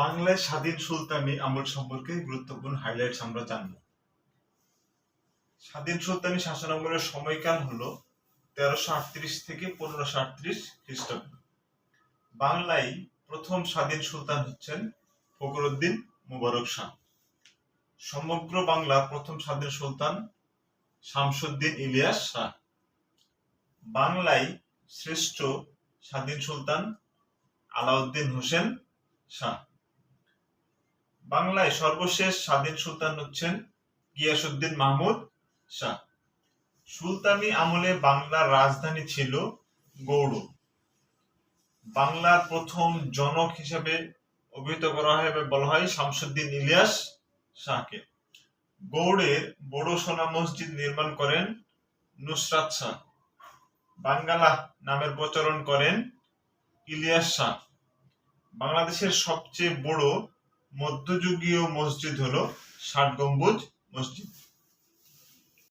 বাংলায় স্বাধীন সুলতানি আমল সম্পর্কে গুরুত্বপূর্ণ হাইলাইটস আমরা জানব। স্বাধীন সুলতানি শাসনামলের সময়কাল হলো 1338 থেকে 1538 খ্রিস্টাব্দ। বাংলায় প্রথম স্বাধীন সুলতান হচ্ছেন ফখরুদ্দীন মুবারক শাহ। সমগ্র বাংলা প্রথম স্বাধীন সুলতান শামসুদ্দীন ইলিয়াস শাহ। বাংলায় শ্রেষ্ঠ স্বাধীন সুলতান আলাউদ্দিন হোসেন শাহ। বাংলায় সর্বশেষ স্বাধীন সুলতান হচ্ছেন গিয়াসউদ্দিন মাহমুদ শাহ। সুলতানি আমলে বাংলার রাজধানী ছিল গৌড়। বাংলার প্রথম জনক হিসেবে অভিহিত করা হয় বা বলা হয় শামসুদ্দীন ইলিয়াস শাহকে। গৌড়ের বড় সোনা মসজিদ নির্মাণ করেন নুসরাত শাহ। বাঙ্গালা নামের প্রচলন করেন ইলিয়াস শাহ। বাংলাদেশের সবচেয়ে বড় মধ্যযুগীয় মসজিদ হলো ৬০ গম্বুজ মসজিদ।